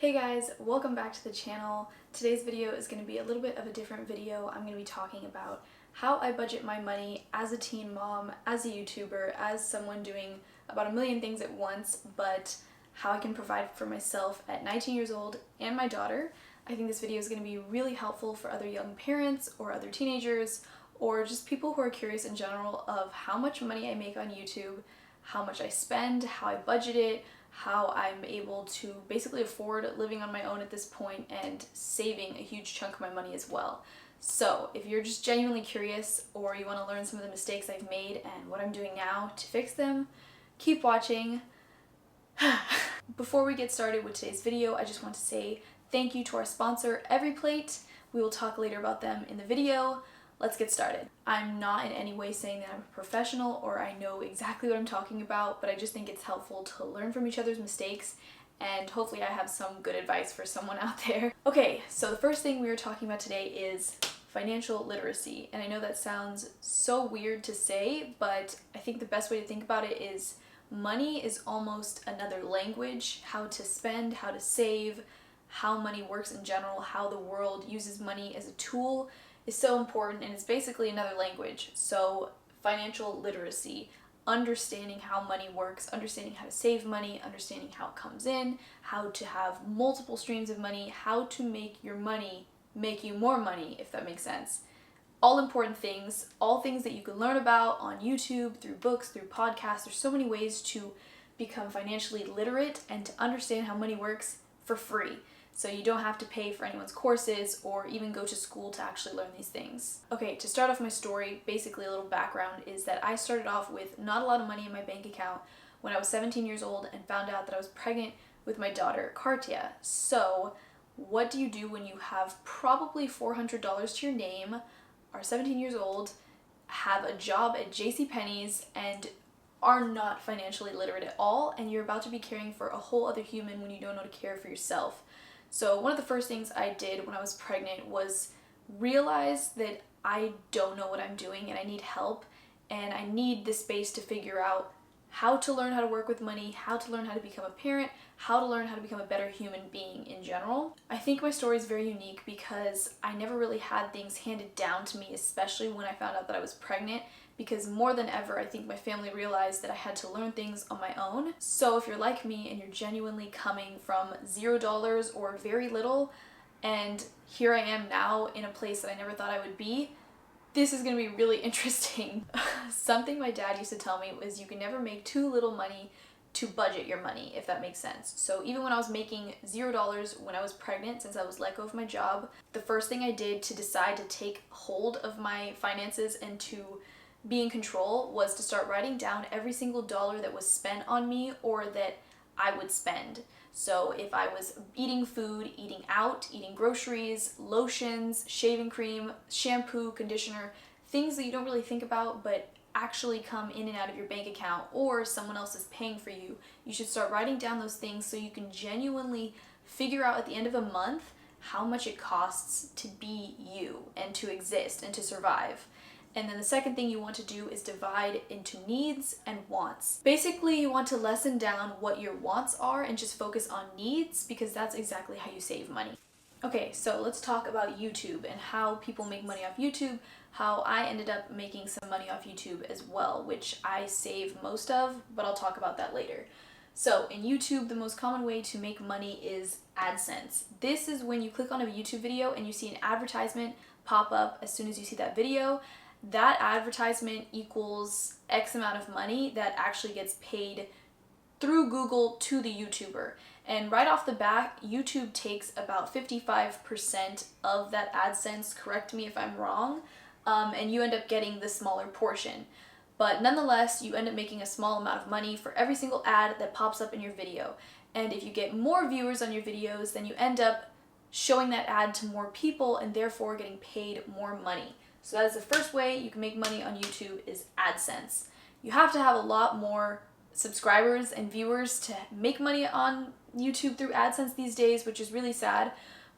Hey guys, welcome back to the channel. Today's video is going to be a little bit of a different video. I'm going to be talking about how I budget my money as a teen mom, as a YouTuber, as someone doing about a million things at once, but how I can provide for myself at 19 years old and my daughter. I think this video is going to be really helpful for other young parents or other teenagers or just people who are curious in general of how much money I make on YouTube, how much I spend, how I budget it, how I'm able to basically afford living on my own at this point and saving a huge chunk of my money as well. So if you're just genuinely curious or you want to learn some of the mistakes I've made and what I'm doing now to fix them, keep watching. Before we get started with today's video, I just want to say thank you to our sponsor, EveryPlate. We will talk later about them in the video. Let's get started. I'm not in any way saying that I'm a professional or I know exactly what I'm talking about, but I just think it's helpful to learn from each other's mistakes and hopefully I have some good advice for someone out there. Okay, so the first thing we are talking about today is financial literacy. And I know that sounds so weird to say, but I think the best way to think about it is money is almost another language. How to spend, how to save, how money works in general, how the world uses money as a tool is so important, and it's basically another language. So financial literacy, understanding how money works, understanding how to save money, understanding how it comes in, how to have multiple streams of money, how to make your money make you more money, if that makes sense. All important things, all things that you can learn about on YouTube, through books, through podcasts. There's so many ways to become financially literate and to understand how money works for free. So you don't have to pay for anyone's courses or even go to school to actually learn these things. Okay, to start off my story, basically a little background is that I started off with not a lot of money in my bank account when I was 17 years old and found out that I was pregnant with my daughter, Cartia. So what do you do when you have probably $400 to your name, are 17 years old, have a job at JCPenney's, and are not financially literate at all, and you're about to be caring for a whole other human when you don't know how to care for yourself? So one of the first things I did when I was pregnant was realize that I don't know what I'm doing and I need help, and I need the space to figure out how to learn how to work with money, how to learn how to become a parent, how to learn how to become a better human being in general. I think my story is very unique because I never really had things handed down to me, especially when I found out that I was pregnant, because more than ever, I think my family realized that I had to learn things on my own. So if you're like me and you're genuinely coming from $0 or very little, and here I am now in a place that I never thought I would be, this is going to be really interesting. Something my dad used to tell me was you can never make too little money to budget your money, if that makes sense. So even when I was making $0 when I was pregnant, since I was let go of my job, the first thing I did to decide to take hold of my finances and to be in control was to start writing down every single dollar that was spent on me or that I would spend. So if I was eating food, eating out, eating groceries, lotions, shaving cream, shampoo, conditioner, things that you don't really think about but actually come in and out of your bank account or someone else is paying for you, you should start writing down those things so you can genuinely figure out at the end of a month how much it costs to be you and to exist and to survive. And then the second thing you want to do is divide into needs and wants. Basically, you want to lessen down what your wants are and just focus on needs, because that's exactly how you save money. Okay, so let's talk about YouTube and how people make money off YouTube, how I ended up making some money off YouTube as well, which I save most of, but I'll talk about that later. So in YouTube, the most common way to make money is AdSense. This is when you click on a YouTube video and you see an advertisement pop up as soon as you see that video. That advertisement equals X amount of money that actually gets paid through Google to the YouTuber. And right off the bat, YouTube takes about 55% of that AdSense, correct me if I'm wrong, and you end up getting the smaller portion. But nonetheless, you end up making a small amount of money for every single ad that pops up in your video. And if you get more viewers on your videos, then you end up showing that ad to more people and therefore getting paid more money. So that is the first way you can make money on YouTube, is AdSense. You have to have a lot more subscribers and viewers to make money on YouTube through AdSense these days, which is really sad,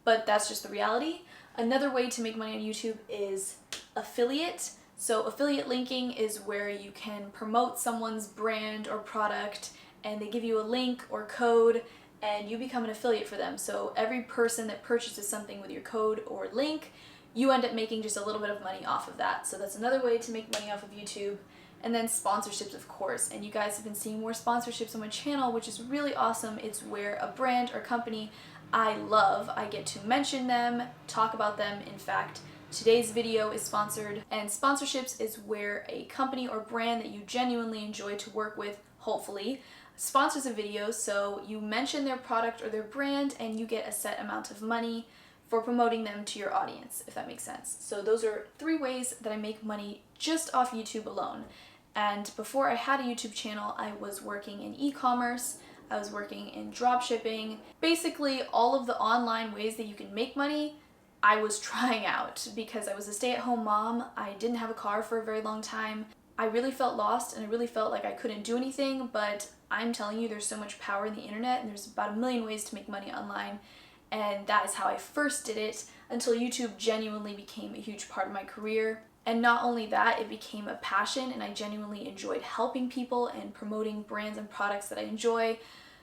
but that's just the reality. Another way to make money on YouTube is affiliate. So affiliate linking is where you can promote someone's brand or product and they give you a link or code and you become an affiliate for them. So every person that purchases something with your code or link, you end up making just a little bit of money off of that. So that's another way to make money off of YouTube. And then sponsorships, of course. And you guys have been seeing more sponsorships on my channel, which is really awesome. It's where a brand or company I love, I get to mention them, talk about them. In fact, today's video is sponsored, and sponsorships is where a company or brand that you genuinely enjoy to work with, hopefully, sponsors a video, so you mention their product or their brand and you get a set amount of money for promoting them to your audience, if that makes sense. So those are 3 ways that I make money just off YouTube alone. And before I had a YouTube channel, I was working in e-commerce, I was working in drop shipping, basically all of the online ways that you can make money. I was trying out because I was a stay-at-home mom. I didn't have a car for a very long time. I really felt lost and I really felt like I couldn't do anything, but I'm telling you, there's so much power in the internet and there's about 1 million ways to make money online. And that is how I first did it until YouTube genuinely became a huge part of my career. And not only that, it became a passion and I genuinely enjoyed helping people and promoting brands and products that I enjoy.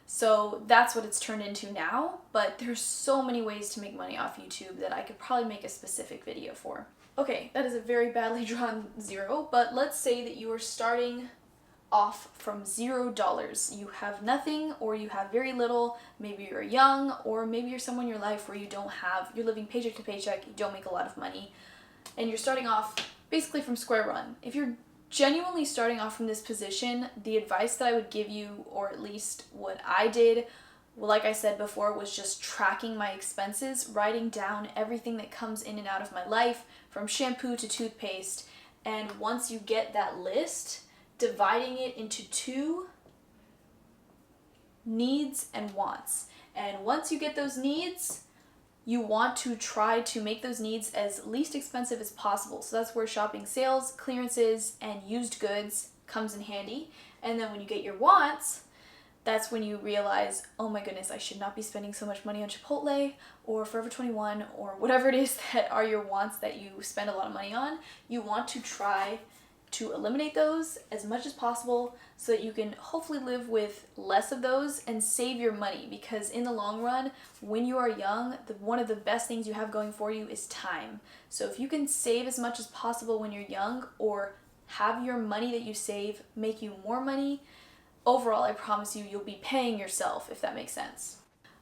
So that's what it's turned into now, but there's so many ways to make money off YouTube that I could probably make a specific video for. Okay, that is a very badly drawn 0, but let's say that you are starting off from $0. You have nothing or you have very little. Maybe you're young or maybe you're someone in your life where you're living paycheck to paycheck, you don't make a lot of money, and you're starting off basically from square one. If you're genuinely starting off from this position, the advice that I would give you, or at least what I did, well, like I said before, was just tracking my expenses, writing down everything that comes in and out of my life, from shampoo to toothpaste, and once you get that list, dividing it into 2, needs and wants. And once you get those needs, you want to try to make those needs as least expensive as possible. So that's where shopping sales, clearances, and used goods comes in handy. And then when you get your wants, that's when you realize, oh my goodness, I should not be spending so much money on Chipotle or Forever 21 or whatever it is that are your wants that you spend a lot of money on. You want to try to eliminate those as much as possible so that you can hopefully live with less of those and save your money, because in the long run, when you are young, one of the best things you have going for you is time. So if you can save as much as possible when you're young, or have your money that you save make you more money, overall, I promise you, you'll be paying yourself, if that makes sense.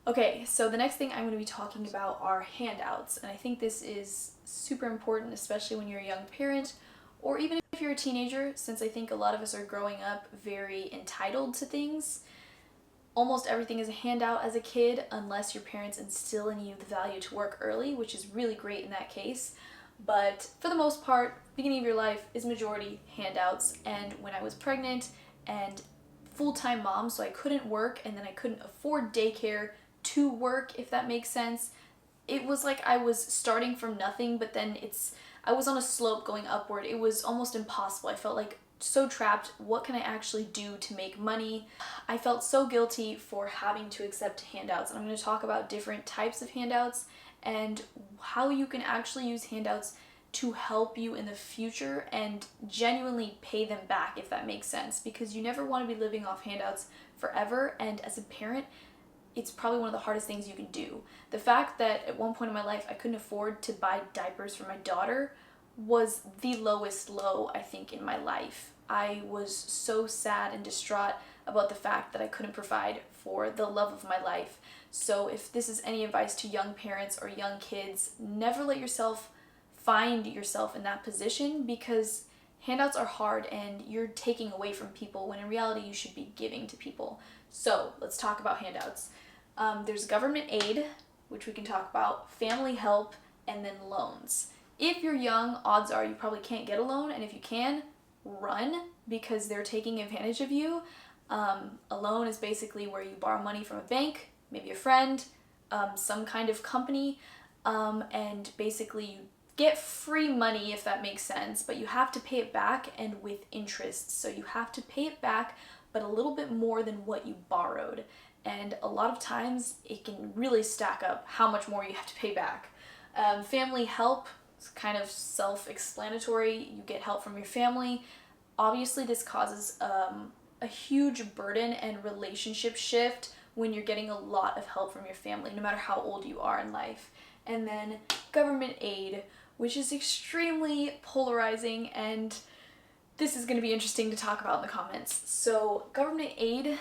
Okay, so the next thing I'm going to be talking about are handouts, and I think this is super important, especially when you're a young parent, or even if you're a teenager, since I think a lot of us are growing up very entitled to things. Almost everything is a handout as a kid, unless your parents instill in you the value to work early, which is really great in that case. But for the most part, beginning of your life is majority handouts. And when I was pregnant and full-time mom, so I couldn't work and then I couldn't afford daycare to work, if that makes sense, it was like I was starting from nothing, but then I was on a slope going upward. It was almost impossible. I felt like so trapped. What can I actually do to make money? I felt so guilty for having to accept handouts. And I'm going to talk about different types of handouts and how you can actually use handouts to help you in the future and genuinely pay them back, if that makes sense, because you never want to be living off handouts forever. And as a parent, it's probably one of the hardest things you can do. The fact that at one point in my life I couldn't afford to buy diapers for my daughter was the lowest low, I think, in my life. I was so sad and distraught about the fact that I couldn't provide for the love of my life. So if this is any advice to young parents or young kids, never let yourself find yourself in that position, because handouts are hard and you're taking away from people when in reality you should be giving to people. So let's talk about handouts. There's government aid, which we can talk about, family help, and then loans. If you're young, odds are you probably can't get a loan, and if you can, run, because they're taking advantage of you. A loan is basically where you borrow money from a bank, maybe a friend, some kind of company, and basically you get free money, if that makes sense, but you have to pay it back, and with interest. So you have to pay it back, but a little bit more than what you borrowed. And a lot of times it can really stack up how much more you have to pay back. Family help is kind of self-explanatory. You get help from your family. Obviously this causes a huge burden and relationship shift when you're getting a lot of help from your family, no matter how old you are in life. And then government aid, which is extremely polarizing, and this is going to be interesting to talk about in the comments. So government aid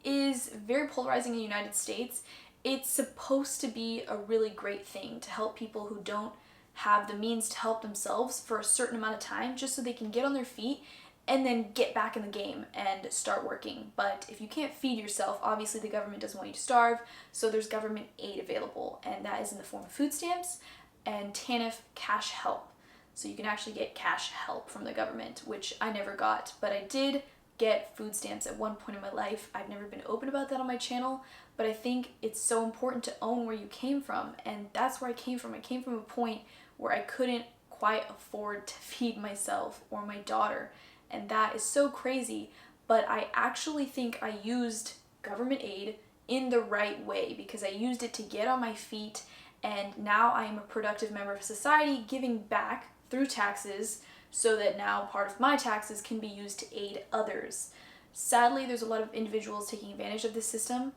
is very polarizing in the United States. It's supposed to be a really great thing to help people who don't have the means to help themselves for a certain amount of time, just so they can get on their feet and then get back in the game and start working. But if you can't feed yourself, obviously the government doesn't want you to starve, so there's government aid available, and that is in the form of food stamps and TANF cash help. So you can actually get cash help from the government, which I never got, but I did get food stamps at one point in my life. I've never been open about that on my channel, but I think it's so important to own where you came from, and that's where I came from. I came from a point where I couldn't quite afford to feed myself or my daughter, and that is so crazy. But I actually think I used government aid in the right way, because I used it to get on my feet, and now I am a productive member of society, giving back through taxes, so that now part of my taxes can be used to aid others. Sadly, there's a lot of individuals taking advantage of this system.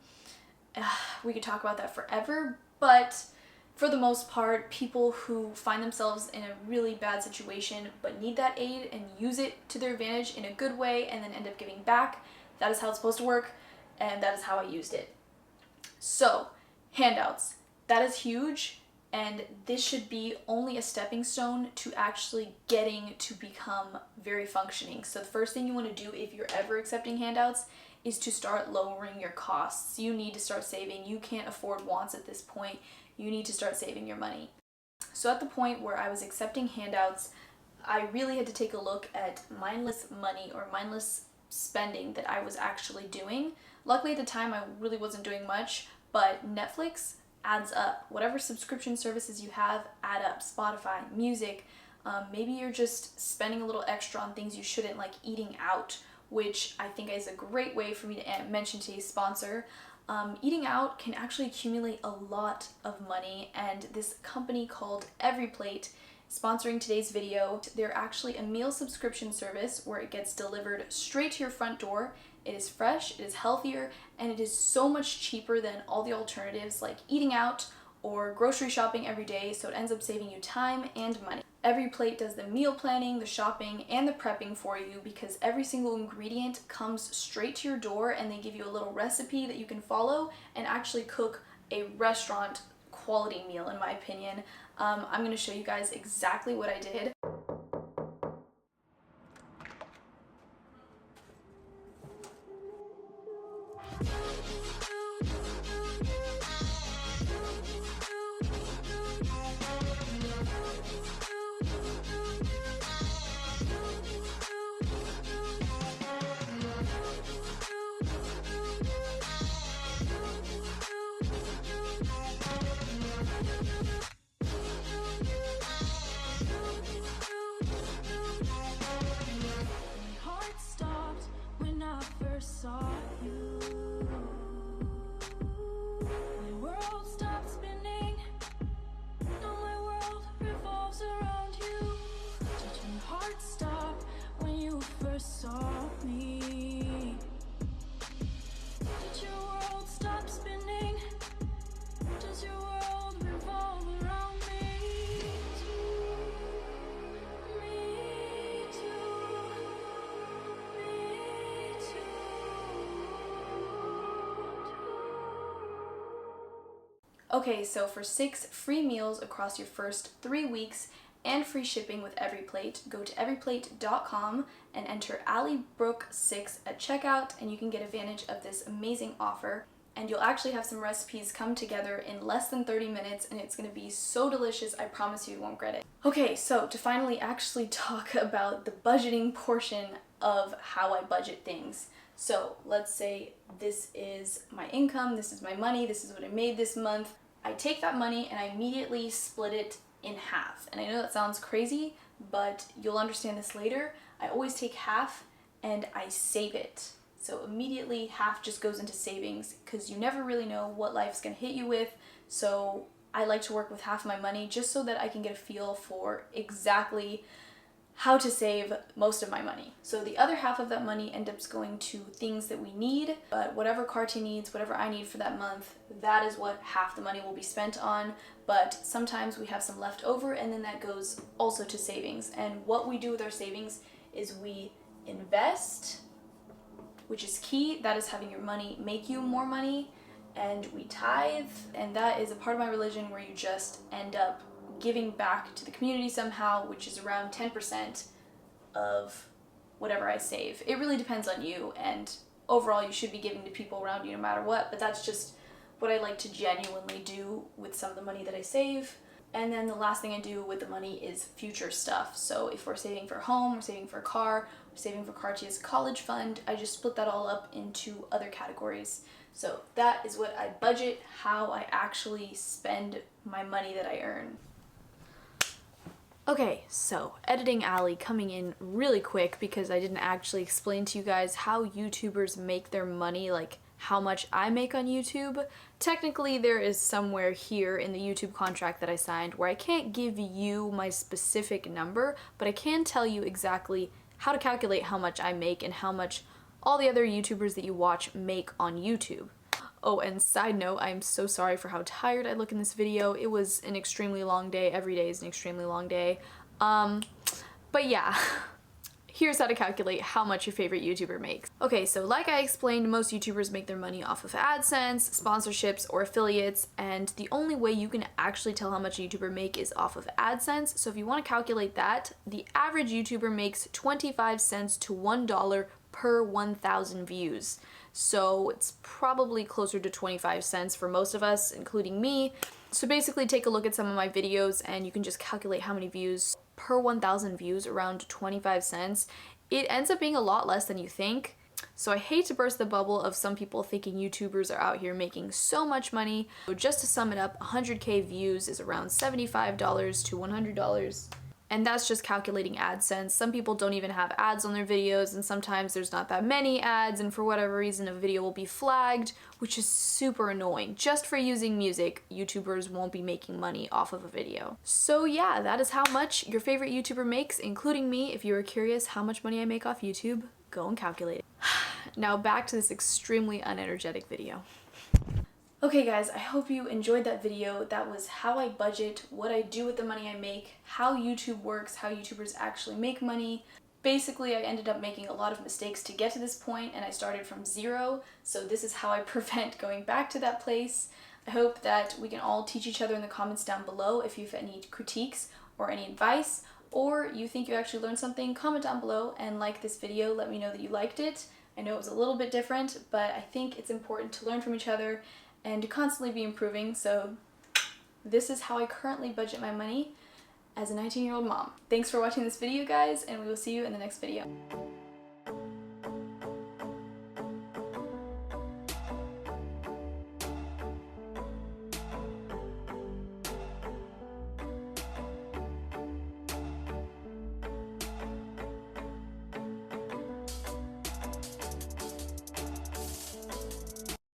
We could talk about that forever, but for the most part, people who find themselves in a really bad situation but need that aid and use it to their advantage in a good way and then end up giving back, that is how it's supposed to work, and that is how I used it. So, handouts. That is huge, and this should be only a stepping stone to actually getting to become very functioning. So the first thing you want to do if you're ever accepting handouts is to start lowering your costs. You need to start saving. You can't afford wants at this point. You need to start saving your money. So at the point where I was accepting handouts, I really had to take a look at mindless money or mindless spending that I was actually doing. Luckily at the time I really wasn't doing much, but Netflix adds up. Whatever subscription services you have add up. Spotify, music, maybe you're just spending a little extra on things you shouldn't, like eating out, which I think is a great way for me to mention today's sponsor. Eating out can actually accumulate a lot of money, and this company called EveryPlate sponsoring today's video. They're actually a meal subscription service where it gets delivered straight to your front door. It is fresh, it is healthier, and it is so much cheaper than all the alternatives like eating out or grocery shopping every day, so it ends up saving you time and money. EveryPlate does the meal planning, the shopping, and the prepping for you, because every single ingredient comes straight to your door, and they give you a little recipe that you can follow and actually cook a restaurant quality meal, in my opinion. I'm going to show you guys exactly what I did. Saw you. My world stopped spinning. Now my world revolves around you. Did your heart stop when you first saw me? Did your world stop spinning? Does your world revolve around me? Me too. Me too. Okay, so for 6 free meals across your first 3 weeks and free shipping with EveryPlate, go to everyplate.com and enter AllieBrooke6 at checkout, and you can get advantage of this amazing offer. And you'll actually have some recipes come together in less than 30 minutes, and it's going to be so delicious. I promise you won't regret it. Okay, so to finally actually talk about the budgeting portion of how I budget things. So let's say this is my income, this is my money, this is what I made this month. I take that money and I immediately split it in half. And I know that sounds crazy, but you'll understand this later. I always take half and I save it. So immediately half just goes into savings, because you never really know what life's gonna hit you with. So I like to work with half of my money just so that I can get a feel for exactly how to save most of my money. So the other half of that money ends up going to things that we need, but whatever Cartia needs, whatever I need for that month, that is what half the money will be spent on. But sometimes we have some left over, and then that goes also to savings. And what we do with our savings is we invest, which is key. That is having your money make you more money. And we tithe, and that is a part of my religion where you just end up giving back to the community somehow, which is around 10% of whatever I save. It really depends on you, and overall you should be giving to people around you no matter what, but that's just what I like to genuinely do with some of the money that I save. And then the last thing I do with the money is future stuff. So if we're saving for a home, we're saving for a car, we're saving for Cartia's college fund, I just split that all up into other categories. So that is what I budget, how I actually spend my money that I earn. Okay, so editing Allie coming in really quick because I didn't actually explain to you guys how YouTubers make their money, like how much I make on YouTube. Technically, there is somewhere here in the YouTube contract that I signed where I can't give you my specific number, but I can tell you exactly how to calculate how much I make and how much all the other YouTubers that you watch make on YouTube. Oh, and side note, I'm so sorry for how tired I look in this video. It was an extremely long day. Every day is an extremely long day. But yeah, here's how to calculate how much your favorite YouTuber makes. Okay, so like I explained, most YouTubers make their money off of AdSense, sponsorships, or affiliates, and the only way you can actually tell how much a YouTuber makes is off of AdSense. So if you want to calculate that, the average YouTuber makes 25 cents to $1 per 1,000 views. So it's probably closer to 25 cents for most of us, including me. So basically take a look at some of my videos and you can just calculate how many views per 1,000 views, around 25 cents. It ends up being a lot less than you think. So I hate to burst the bubble of some people thinking YouTubers are out here making so much money. So just to sum it up, 100K views is around $75 to $100. And that's just calculating AdSense. Some people don't even have ads on their videos, and sometimes there's not that many ads, and for whatever reason a video will be flagged, which is super annoying. Just for using music, YouTubers won't be making money off of a video. So yeah, that is how much your favorite YouTuber makes, including me. If you were curious how much money I make off YouTube, go and calculate it. Now back to this extremely unenergetic video. Okay guys, I hope you enjoyed that video. That was how I budget, what I do with the money I make, how YouTube works, how YouTubers actually make money. Basically, I ended up making a lot of mistakes to get to this point, and I started from zero, so this is how I prevent going back to that place. I hope that we can all teach each other in the comments down below. If you have any critiques or any advice, or you think you actually learned something, comment down below and like this video. Let me know that you liked it. I know it was a little bit different, but I think it's important to learn from each other and to constantly be improving. So this is how I currently budget my money as a 19-year-old mom. Thanks for watching this video, guys, and we will see you in the next video.